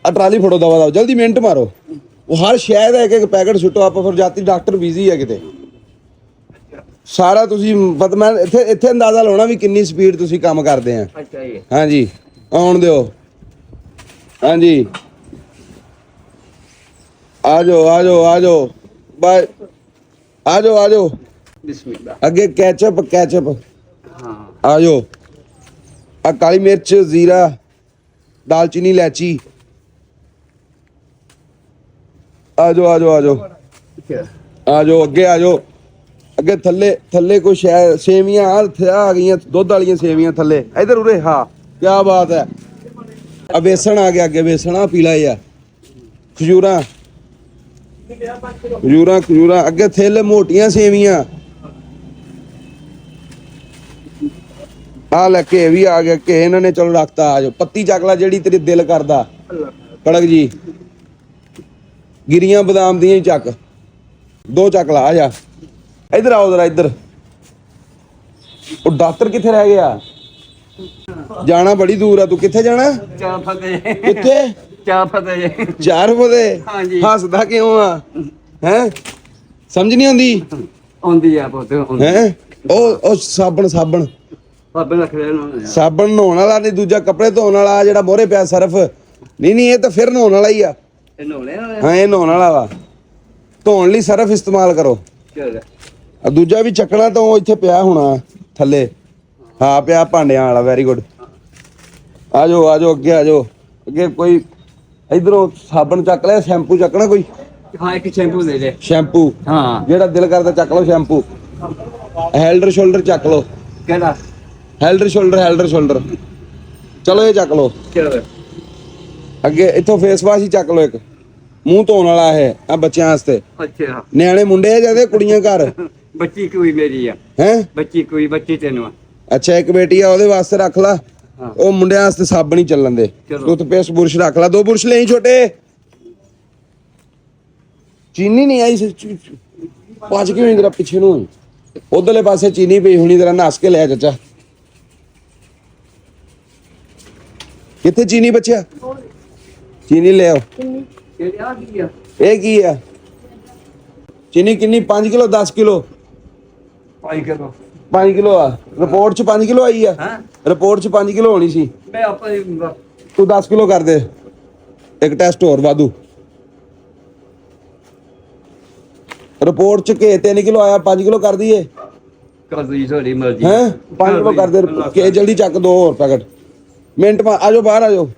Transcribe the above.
ਆ ਟਰਾਲੀ ਫੜੋ ਦਵਾ ਦਵਾ ਜਲਦੀ ਮਿੰਟ ਮਾਰੋ ਉਹ ਹਰ ਸ਼ਾਇਦ ਇੱਕ ਇੱਕ ਪੈਕਟ ਸੁੱਟੋ ਆਪਾਂ ਫਿਰ ਜਾਤੀ ਡਾਕਟਰ ਬਿਜ਼ੀ ਹੈ ਕਿਤੇ ਸਾਰਾ ਤੁਸੀਂ ਪਤਾ ਮੈਂ ਇੱਥੇ ਅੰਦਾਜ਼ਾ ਲਾਉਣਾ ਵੀ ਕਿੰਨੀ ਸਪੀਡ ਤੁਸੀਂ ਕੰਮ ਕਰਦੇ ਆ ਅੱਛਾ ਜੀ ਹਾਂਜੀ ਆਉਣ ਦਿਓ ਹਾਂਜੀ ਆ ਜਾਓ ਬਾਏ ਆ ਜਾਓ ਬਿਸਮਿਲ੍ਲਾ ਅੱਗੇ ਕੈਚਅਪ ਹਾਂ ਆ ਜਾਓ ਆ ਕਾਲੀ ਮਿਰਚ ਜ਼ੀਰਾ दालचीनी इलायची आ जाओ अगे थल्ले कोई शायद सेवियां आ गई दुध वाली सेवियां थल्ले इधर उरे हाँ क्या बात है अब बेसन आ गया अगे बेसन आ पीला ही खजूरा अगे थेले मोटियां सेवियां आ लैके भी आ गया कि इन्होंने चलो रखता आ जाओ पत्ती चकला जेड़ी तेरे दिल करदा कड़क जी गिरियां बादाम दियां चक दो चकला आ जा इधर आओ जरा इधर वो डॉक्टर किथे रह गया जाना बड़ी दूर है तू किथे जाना किथे चार फते हसदा क्यों आ हैं समझ नहीं आंदी हैं ओ साबन साबन नहाने वाला नहीं दूजा कपड़े धोने वाला जेड़ा मोहरे पिया सर्फ नहीं ये तो फिर नहाने वाला ही आ हाँ ये नहाने वाला वा धोने लई सर्फ इस्तेमाल करो दूजा भी चकना तो इत्थे पिया होना थल्ले हाँ पिया भांडियां वाला वेरी गुड आ जाओ अगे कोई इधरों साबन चक लिया शैंपू चकना कोई हाँ एक शैंपू दे दे शैंपू हाँ जेड़ा दिल करदा चक लो शैंपू हेल्डर शोल्डर चक लो केड़ा हेल्डर शोल्डर चलो ये चक लो अगे इथों फेस वाश ही चक लो एक मूंह धोने वाला है आ बच्चों वास्ते अच्छा न्याणे मुंडे ज्यादा कुड़ियां घर बच्ची कोई मेरी है हैं बच्ची तेनू अच्छा एक बेटी है ओदे वास्ते रख ला ओ मुंडियां वास्ते साबन ही चलन दे टूथपेस्ट बुरश रख ला 2 बुरश ले छोटे चीनी नहीं आई पाँच क्यों जरा पीछे नू उधरले पासे चीनी पई होनी जरा नस के ले चाचा किथे चीनी बच्चा चीनी ले आओ ये की है चीनी किन्नी 5 किलो 10 किलो 5 किलो आ रिपोर्ट च 5 किलो आई है रिपोर्ट च 5 किलो होनी सी तू 10 किलो कर दे एक टेस्ट और वादू रिपोर्ट च के 3 किलो आया 5 किलो कर दिए हैं 5 किलो कर दे के जल्दी चक 2 और पैकेट मिनट में आ जाओ बाहर आ जाओ